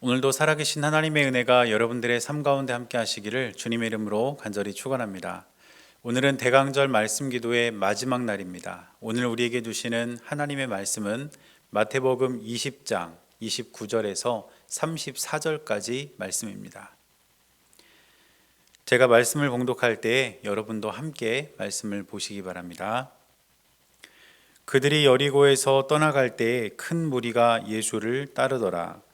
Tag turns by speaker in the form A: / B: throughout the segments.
A: 오늘도 살아계신 하나님의 은혜가 여러분들의 삶 가운데 함께 하시기를 주님의 이름으로 간절히 축원합니다. 오늘은 대강절 말씀 기도의 마지막 날입니다. 오늘 우리에게 주시는 하나님의 말씀은 마태복음 20장 29절에서 34절까지 말씀입니다. 제가 말씀을 봉독할 때 여러분도 함께 말씀을 보시기 바랍니다. 그들이 여리고에서 떠나갈 때에 큰 무리가 예수를 따르더라.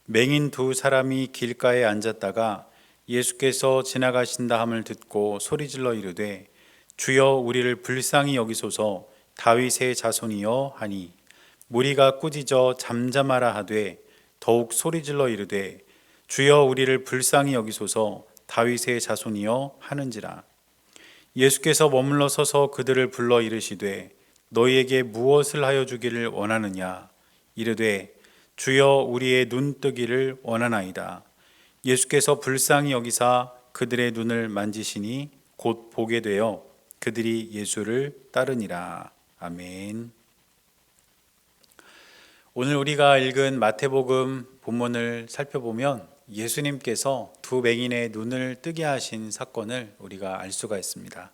A: 맹인 두 사람이 길가에 앉았다가 예수께서 지나가신다 함을 듣고 소리질러 이르되 주여 우리를 불쌍히 여기소서 다윗의 자손이여 하니 무리가 꾸짖어 잠잠하라 하되 더욱 소리질러 이르되 주여 우리를 불쌍히 여기소서 다윗의 자손이여 하는지라. 예수께서 머물러 서서 그들을 불러 이르시되 너희에게 무엇을 하여 주기를 원하느냐. 이르되 주여 우리의 눈 뜨기를 원하나이다. 예수께서 불쌍히 여기사 그들의 눈을 만지시니 곧 보게 되어 그들이 예수를 따르니라. 아멘. 오늘 우리가 읽은 마태복음 본문을 살펴보면 예수님께서 두 맹인의 눈을 뜨게 하신 사건을 우리가 알 수가 있습니다.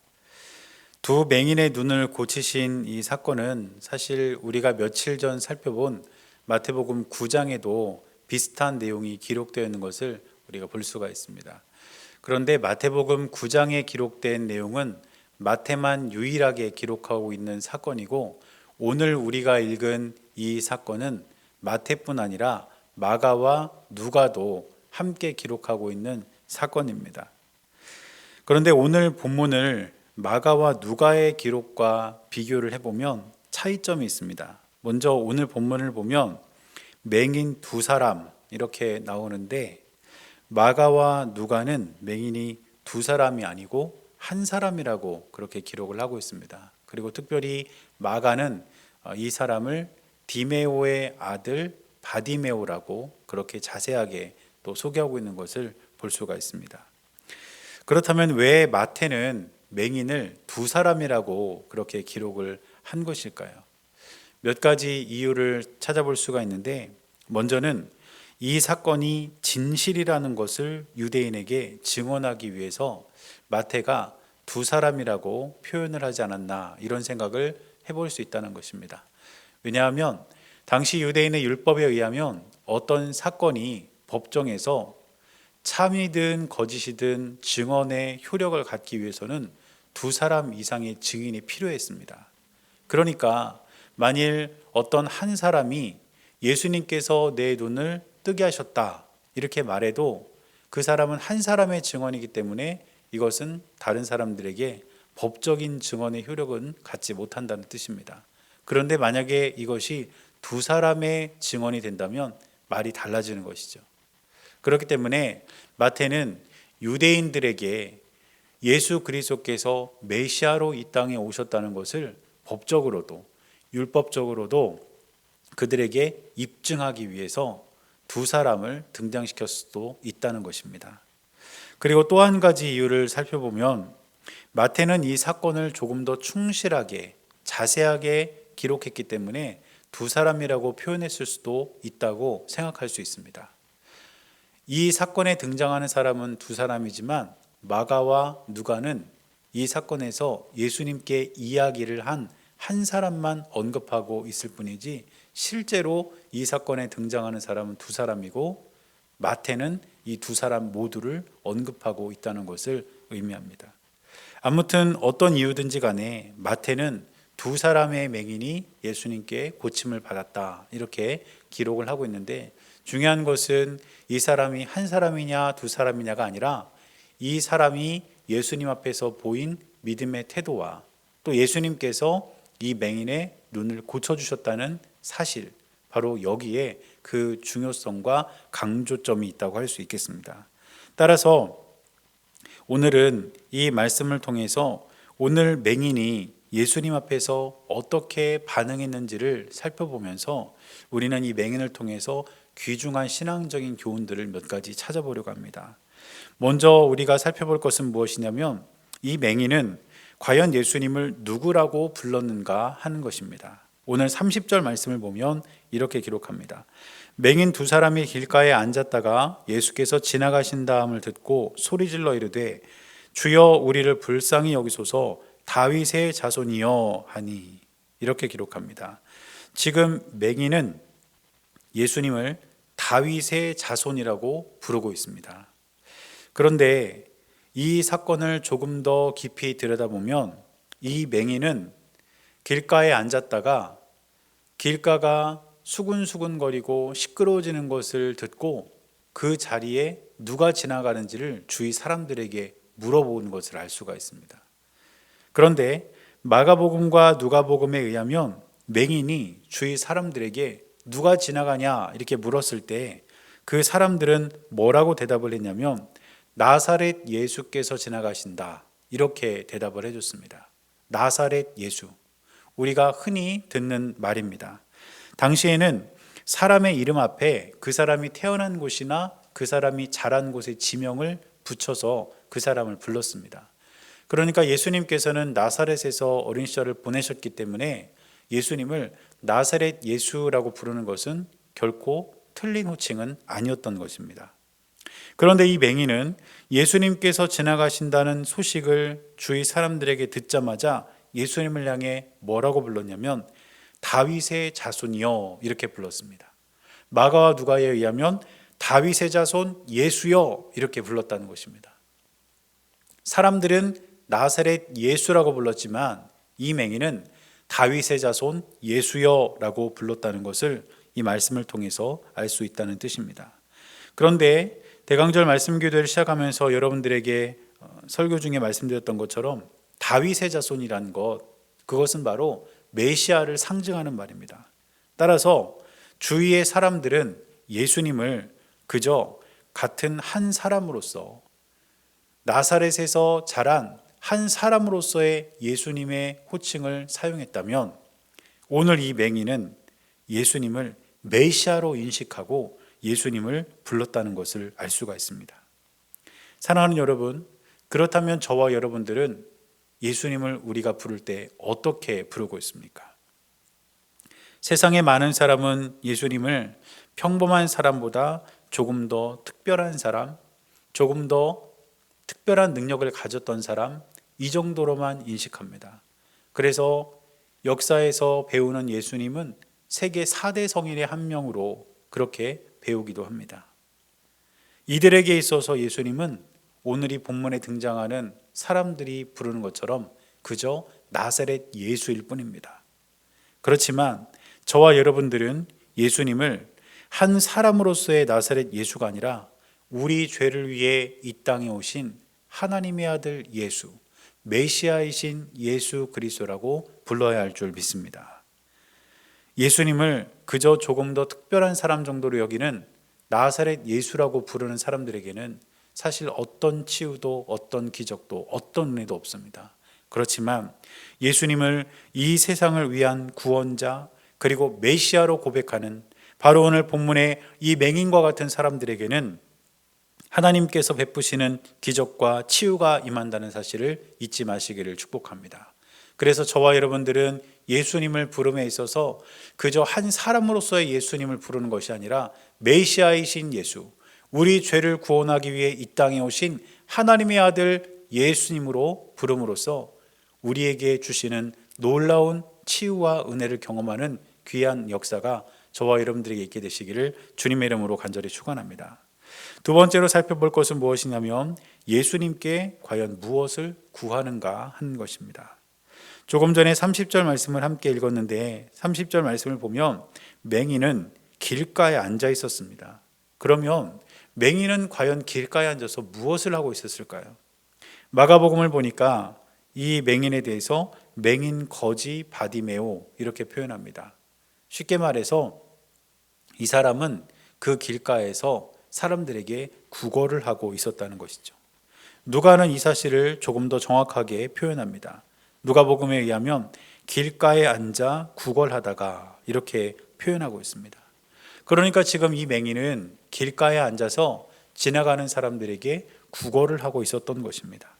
A: 두 맹인의 눈을 고치신 이 사건은 사실 우리가 며칠 전 살펴본 마태복음 9장에도 비슷한 내용이 기록되어 있는 것을 우리가 볼 수가 있습니다. 그런데 마태복음 9장에 기록된 내용은 마태만 유일하게 기록하고 있는 사건이고, 오늘 우리가 읽은 이 사건은 마태뿐 아니라 마가와 누가도 함께 기록하고 있는 사건입니다. 그런데 오늘 본문을 마가와 누가의 기록과 비교를 해보면 차이점이 있습니다. 먼저 오늘 본문을 보면 맹인 두 사람 이렇게 나오는데, 마가와 누가는 맹인이 두 사람이 아니고 한 사람이라고 그렇게 기록을 하고 있습니다. 그리고 특별히 마가는 이 사람을 디메오의 아들 바디메오라고 그렇게 자세하게 또 소개하고 있는 것을 볼 수가 있습니다. 그렇다면 왜 마태는 맹인을 두 사람이라고 그렇게 기록을 한 것일까요? 몇 가지 이유를 찾아볼 수가 있는데, 먼저는 이 사건이 진실이라는 것을 유대인에게 증언하기 위해서 마태가 두 사람이라고 표현을 하지 않았나, 이런 생각을 해볼 수 있다는 것입니다. 왜냐하면 당시 유대인의 율법에 의하면 어떤 사건이 법정에서 참이든 거짓이든 증언의 효력을 갖기 위해서는 두 사람 이상의 증인이 필요했습니다. 그러니까 만일 어떤 한 사람이 예수님께서 내 눈을 뜨게 하셨다 이렇게 말해도 그 사람은 한 사람의 증언이기 때문에 이것은 다른 사람들에게 법적인 증언의 효력은 갖지 못한다는 뜻입니다. 그런데 만약에 이것이 두 사람의 증언이 된다면 말이 달라지는 것이죠. 그렇기 때문에 마태는 유대인들에게 예수 그리스도께서 메시아로 이 땅에 오셨다는 것을 법적으로도 율법적으로도 그들에게 입증하기 위해서 두 사람을 등장시킬 수도 있다는 것입니다. 그리고 또 한 가지 이유를 살펴보면 마태는 이 사건을 조금 더 충실하게 자세하게 기록했기 때문에 두 사람이라고 표현했을 수도 있다고 생각할 수 있습니다. 이 사건에 등장하는 사람은 두 사람이지만 마가와 누가는 이 사건에서 예수님께 이야기를 한 사람만 언급하고 있을 뿐이지 실제로 이 사건에 등장하는 사람은 두 사람이고, 마태는 이 두 사람 모두를 언급하고 있다는 것을 의미합니다. 아무튼 어떤 이유든지 간에 마태는 두 사람의 맹인이 예수님께 고침을 받았다 이렇게 기록을 하고 있는데, 중요한 것은 이 사람이 한 사람이냐 두 사람이냐가 아니라 이 사람이 예수님 앞에서 보인 믿음의 태도와 또 예수님께서 이 맹인의 눈을 고쳐주셨다는 사실, 바로 여기에 그 중요성과 강조점이 있다고 할 수 있겠습니다. 따라서 오늘은 이 말씀을 통해서 오늘 맹인이 예수님 앞에서 어떻게 반응했는지를 살펴보면서 우리는 이 맹인을 통해서 귀중한 신앙적인 교훈들을 몇 가지 찾아보려고 합니다. 먼저 우리가 살펴볼 것은 무엇이냐면 이 맹인은 과연 예수님을 누구라고 불렀는가 하는 것입니다. 오늘 30절 말씀을 보면 이렇게 기록합니다. 맹인 두 사람이 길가에 앉았다가 예수께서 지나가신다함을 듣고 소리질러 이르되 주여 우리를 불쌍히 여기소서 다윗의 자손이여 하니, 이렇게 기록합니다. 지금 맹인은 예수님을 다윗의 자손이라고 부르고 있습니다. 그런데 이 사건을 조금 더 깊이 들여다보면 이 맹인은 길가에 앉았다가 길가가 수근수근거리고 시끄러워지는 것을 듣고 그 자리에 누가 지나가는지를 주위 사람들에게 물어보는 것을 알 수가 있습니다. 그런데 마가복음과 누가복음에 의하면 맹인이 주위 사람들에게 누가 지나가냐 이렇게 물었을 때 그 사람들은 뭐라고 대답을 했냐면 나사렛 예수께서 지나가신다, 이렇게 대답을 해줬습니다. 나사렛 예수, 우리가 흔히 듣는 말입니다. 당시에는 사람의 이름 앞에 그 사람이 태어난 곳이나 그 사람이 자란 곳의 지명을 붙여서 그 사람을 불렀습니다. 그러니까 예수님께서는 나사렛에서 어린 시절을 보내셨기 때문에 예수님을 나사렛 예수라고 부르는 것은 결코 틀린 호칭은 아니었던 것입니다. 그런데 이 맹인은 예수님께서 지나가신다는 소식을 주위 사람들에게 듣자마자 예수님을 향해 뭐라고 불렀냐면 다윗의 자손이여, 이렇게 불렀습니다. 마가와 누가에 의하면 다윗의 자손 예수여, 이렇게 불렀다는 것입니다. 사람들은 나사렛 예수라고 불렀지만 이 맹인은 다윗의 자손 예수여라고 불렀다는 것을 이 말씀을 통해서 알 수 있다는 뜻입니다. 그런데 대강절 말씀 교대를 시작하면서 여러분들에게 설교 중에 말씀드렸던 것처럼 다윗의 자손이란 것, 그것은 바로 메시아를 상징하는 말입니다. 따라서 주위의 사람들은 예수님을 그저 같은 한 사람으로서, 나사렛에서 자란 한 사람으로서의 예수님의 호칭을 사용했다면 오늘 이 맹인은 예수님을 메시아로 인식하고 예수님을 불렀다는 것을 알 수가 있습니다. 사랑하는 여러분, 그렇다면 저와 여러분들은 예수님을 우리가 부를 때 어떻게 부르고 있습니까? 세상의 많은 사람은 예수님을 평범한 사람보다 조금 더 특별한 사람, 조금 더 특별한 능력을 가졌던 사람, 이 정도로만 인식합니다. 그래서 역사에서 배우는 예수님은 세계 4대 성인의 한 명으로 그렇게 배우기도 합니다. 이들에게 있어서 예수님은 오늘 이 본문에 등장하는 사람들이 부르는 것처럼 그저 나사렛 예수일 뿐입니다. 그렇지만 저와 여러분들은 예수님을 한 사람으로서의 나사렛 예수가 아니라 우리 죄를 위해 이 땅에 오신 하나님의 아들 예수, 메시아이신 예수 그리스도라고 불러야 할 줄 믿습니다. 예수님을 그저 조금 더 특별한 사람 정도로 여기는 나사렛 예수라고 부르는 사람들에게는 사실 어떤 치유도 어떤 기적도 어떤 은혜도 없습니다. 그렇지만 예수님을 이 세상을 위한 구원자 그리고 메시아로 고백하는 바로 오늘 본문의 이 맹인과 같은 사람들에게는 하나님께서 베푸시는 기적과 치유가 임한다는 사실을 잊지 마시기를 축복합니다. 그래서 저와 여러분들은 예수님을 부름에 있어서 그저 한 사람으로서의 예수님을 부르는 것이 아니라 메시아이신 예수, 우리 죄를 구원하기 위해 이 땅에 오신 하나님의 아들 예수님으로 부름으로써 우리에게 주시는 놀라운 치유와 은혜를 경험하는 귀한 역사가 저와 여러분들에게 있게 되시기를 주님의 이름으로 간절히 축원합니다. 두 번째로 살펴볼 것은 무엇이냐면 예수님께 과연 무엇을 구하는가 하는 것입니다. 조금 전에 30절 말씀을 함께 읽었는데 30절 말씀을 보면 맹인은 길가에 앉아 있었습니다. 그러면 맹인은 과연 길가에 앉아서 무엇을 하고 있었을까요? 마가복음을 보니까 이 맹인에 대해서 맹인 거지 바디메오 이렇게 표현합니다. 쉽게 말해서 이 사람은 그 길가에서 사람들에게 구걸을 하고 있었다는 것이죠. 누가는 이 사실을 조금 더 정확하게 표현합니다. 누가복음에 의하면 길가에 앉아 구걸하다가 이렇게 표현하고 있습니다. 그러니까 지금 이 맹인은 길가에 앉아서 지나가는 사람들에게 구걸을 하고 있었던 것입니다.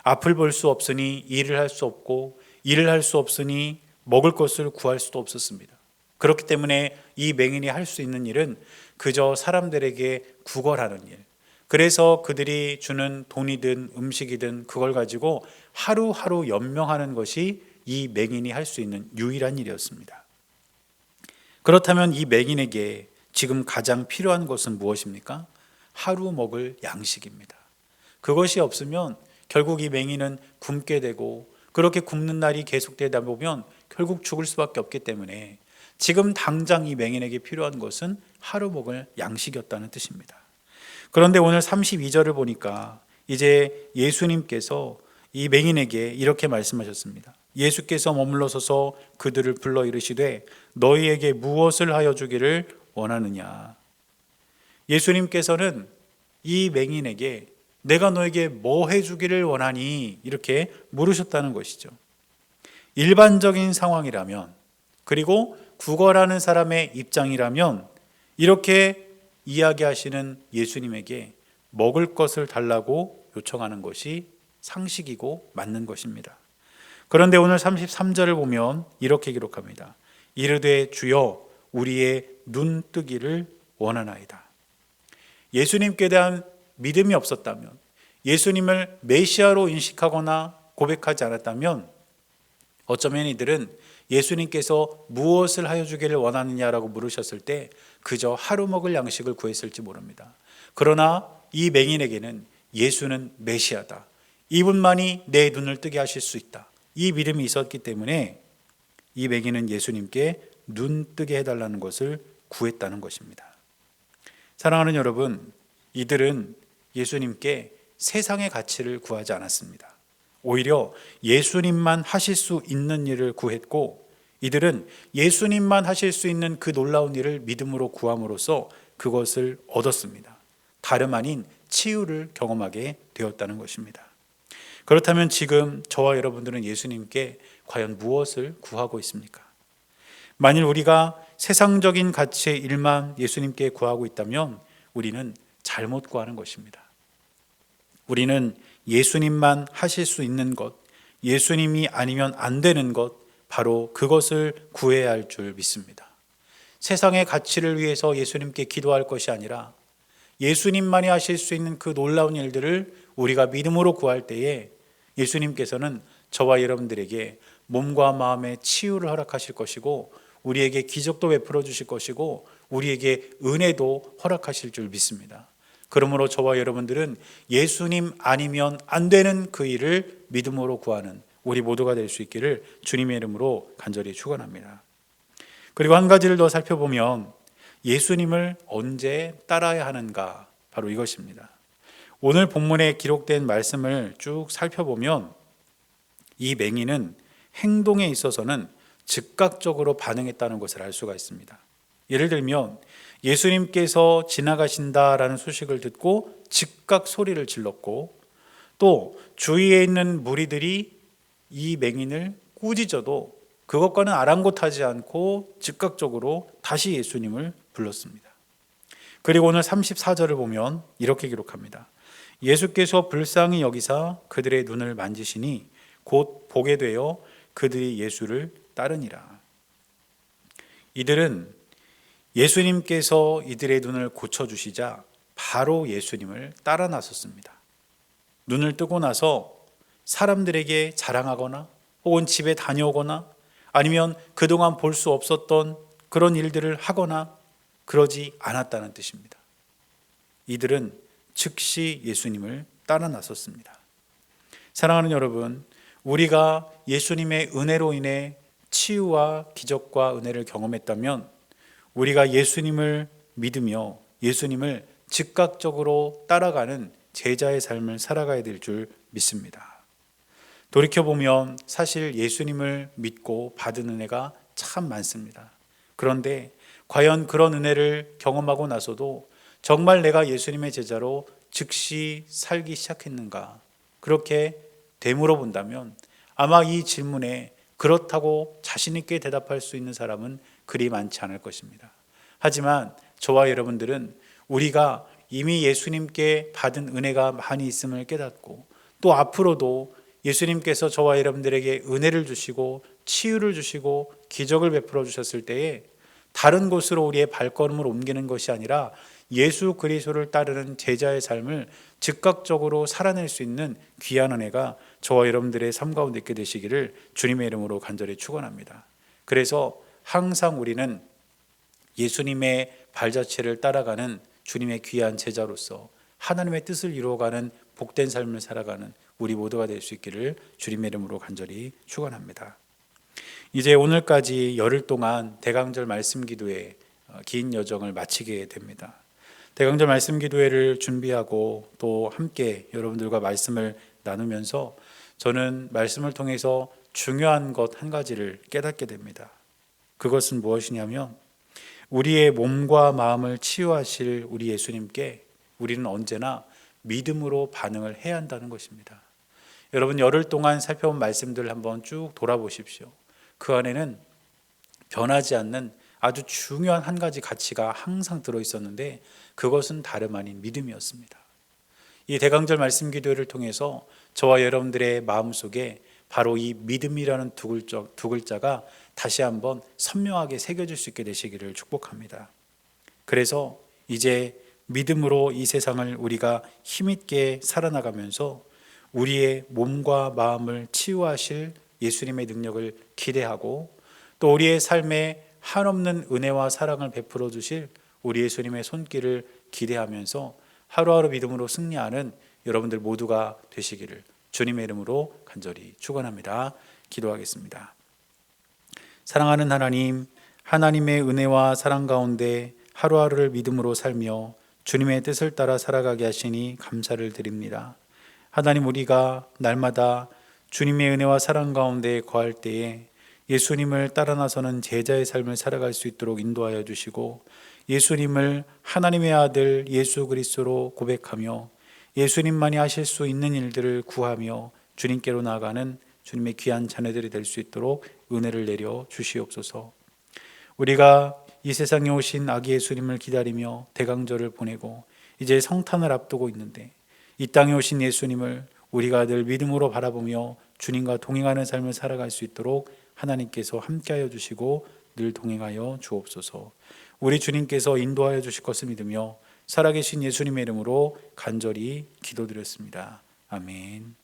A: 앞을 볼 수 없으니 일을 할 수 없고 일을 할 수 없으니 먹을 것을 구할 수도 없었습니다. 그렇기 때문에 이 맹인이 할 수 있는 일은 그저 사람들에게 구걸하는 일, 그래서 그들이 주는 돈이든 음식이든 그걸 가지고 하루하루 연명하는 것이 이 맹인이 할 수 있는 유일한 일이었습니다. 그렇다면 이 맹인에게 지금 가장 필요한 것은 무엇입니까? 하루 먹을 양식입니다. 그것이 없으면 결국 이 맹인은 굶게 되고, 그렇게 굶는 날이 계속되다 보면 결국 죽을 수밖에 없기 때문에 지금 당장 이 맹인에게 필요한 것은 하루 먹을 양식이었다는 뜻입니다. 그런데 오늘 32절을 보니까 이제 예수님께서 이 맹인에게 이렇게 말씀하셨습니다. 예수께서 머물러 서서 그들을 불러 이르시되 너희에게 무엇을 하여 주기를 원하느냐. 예수님께서는 이 맹인에게 내가 너에게 뭐 해주기를 원하니? 이렇게 물으셨다는 것이죠. 일반적인 상황이라면, 그리고 구걸하는 사람의 입장이라면 이렇게 이야기하시는 예수님에게 먹을 것을 달라고 요청하는 것이 상식이고 맞는 것입니다. 그런데 오늘 33절을 보면 이렇게 기록합니다. 이르되 주여 우리의 눈 뜨기를 원하나이다. 예수님께 대한 믿음이 없었다면, 예수님을 메시아로 인식하거나 고백하지 않았다면 어쩌면 이들은 예수님께서 무엇을 하여 주기를 원하느냐라고 물으셨을 때 그저 하루 먹을 양식을 구했을지 모릅니다. 그러나 이 맹인에게는 예수는 메시아다, 이분만이 내 눈을 뜨게 하실 수 있다, 이 믿음이 있었기 때문에 이 맹인은 예수님께 눈 뜨게 해달라는 것을 구했다는 것입니다. 사랑하는 여러분, 이들은 예수님께 세상의 가치를 구하지 않았습니다. 오히려 예수님만 하실 수 있는 일을 구했고, 이들은 예수님만 하실 수 있는 그 놀라운 일을 믿음으로 구함으로써 그것을 얻었습니다. 다름 아닌 치유를 경험하게 되었다는 것입니다. 그렇다면 지금 저와 여러분들은 예수님께 과연 무엇을 구하고 있습니까? 만일 우리가 세상적인 가치의 일만 예수님께 구하고 있다면 우리는 잘못 구하는 것입니다. 우리는 예수님만 하실 수 있는 것, 예수님이 아니면 안 되는 것, 바로 그것을 구해야 할 줄 믿습니다. 세상의 가치를 위해서 예수님께 기도할 것이 아니라 예수님만이 하실 수 있는 그 놀라운 일들을 우리가 믿음으로 구할 때에 예수님께서는 저와 여러분들에게 몸과 마음의 치유를 허락하실 것이고, 우리에게 기적도 베풀어 주실 것이고, 우리에게 은혜도 허락하실 줄 믿습니다. 그러므로 저와 여러분들은 예수님 아니면 안 되는 그 일을 믿음으로 구하는 우리 모두가 될 수 있기를 주님의 이름으로 간절히 축원합니다. 그리고 한 가지를 더 살펴보면 예수님을 언제 따라야 하는가, 바로 이것입니다. 오늘 본문에 기록된 말씀을 쭉 살펴보면 이 맹인은 행동에 있어서는 즉각적으로 반응했다는 것을 알 수가 있습니다. 예를 들면 예수님께서 지나가신다라는 소식을 듣고 즉각 소리를 질렀고, 또 주위에 있는 무리들이 이 맹인을 꾸짖어도 그것과는 아랑곳하지 않고 즉각적으로 다시 예수님을 불렀습니다. 그리고 오늘 34절을 보면 이렇게 기록합니다. 예수께서 불쌍히 여기사 그들의 눈을 만지시니 곧 보게 되어 그들이 예수를 따르니라. 이들은 예수님께서 이들의 눈을 고쳐주시자 바로 예수님을 따라 나섰습니다. 눈을 뜨고 나서 사람들에게 자랑하거나 혹은 집에 다녀오거나 아니면 그동안 볼 수 없었던 그런 일들을 하거나 그러지 않았다는 뜻입니다. 이들은 즉시 예수님을 따라 나섰습니다. 사랑하는 여러분, 우리가 예수님의 은혜로 인해 치유와 기적과 은혜를 경험했다면 우리가 예수님을 믿으며 예수님을 즉각적으로 따라가는 제자의 삶을 살아가야 될 줄 믿습니다. 돌이켜보면 사실 예수님을 믿고 받은 은혜가 참 많습니다. 그런데 과연 그런 은혜를 경험하고 나서도 정말 내가 예수님의 제자로 즉시 살기 시작했는가? 그렇게 되물어 본다면 아마 이 질문에 그렇다고 자신 있게 대답할 수 있는 사람은 그리 많지 않을 것입니다. 하지만 저와 여러분들은 우리가 이미 예수님께 받은 은혜가 많이 있음을 깨닫고, 또 앞으로도 예수님께서 저와 여러분들에게 은혜를 주시고 치유를 주시고 기적을 베풀어 주셨을 때에 다른 곳으로 우리의 발걸음을 옮기는 것이 아니라 예수 그리스도를 따르는 제자의 삶을 즉각적으로 살아낼 수 있는 귀한 은혜가 저와 여러분들의 삶 가운데 있게 되시기를 주님의 이름으로 간절히 축원합니다. 그래서 항상 우리는 예수님의 발자취를 따라가는 주님의 귀한 제자로서 하나님의 뜻을 이루어가는 복된 삶을 살아가는 우리 모두가 될 수 있기를 주님의 이름으로 간절히 축원합니다. 이제 오늘까지 열흘 동안 대강절 말씀 기도회 긴 여정을 마치게 됩니다. 대강절 말씀 기도회를 준비하고 또 함께 여러분들과 말씀을 나누면서 저는 말씀을 통해서 중요한 것 한 가지를 깨닫게 됩니다. 그것은 무엇이냐면 우리의 몸과 마음을 치유하실 우리 예수님께 우리는 언제나 믿음으로 반응을 해야 한다는 것입니다. 여러분 열흘 동안 살펴본 말씀들 한번 쭉 돌아보십시오. 그 안에는 변하지 않는 아주 중요한 한 가지 가치가 항상 들어있었는데 그것은 다름 아닌 믿음이었습니다. 이 대강절 말씀 기도회를 통해서 저와 여러분들의 마음속에 바로 이 믿음이라는 두 글자가 다시 한번 선명하게 새겨질 수 있게 되시기를 축복합니다. 그래서 이제 믿음으로 이 세상을 우리가 힘있게 살아나가면서 우리의 몸과 마음을 치유하실 예수님의 능력을 기대하고 또 우리의 삶에 한없는 은혜와 사랑을 베풀어 주실 우리 예수님의 손길을 기대하면서 하루하루 믿음으로 승리하는 여러분들 모두가 되시기를 주님의 이름으로 간절히 축원합니다. 기도하겠습니다. 사랑하는 하나님, 하나님의 은혜와 사랑 가운데 하루하루를 믿음으로 살며 주님의 뜻을 따라 살아가게 하시니 감사를 드립니다. 하나님, 우리가 날마다 주님의 은혜와 사랑 가운데 거할 때에 예수님을 따라 나서는 제자의 삶을 살아갈 수 있도록 인도하여 주시고 예수님을 하나님의 아들 예수 그리스도로 고백하며 예수님만이 하실 수 있는 일들을 구하며 주님께로 나아가는 주님의 귀한 자녀들이 될 수 있도록 은혜를 내려 주시옵소서. 우리가 이 세상에 오신 아기 예수님을 기다리며 대강절을 보내고 이제 성탄을 앞두고 있는데 이 땅에 오신 예수님을 우리가 늘 믿음으로 바라보며 주님과 동행하는 삶을 살아갈 수 있도록 하나님께서 함께하여 주시고 늘 동행하여 주옵소서. 우리 주님께서 인도하여 주실 것을 믿으며 살아계신 예수님의 이름으로 간절히 기도드렸습니다. 아멘.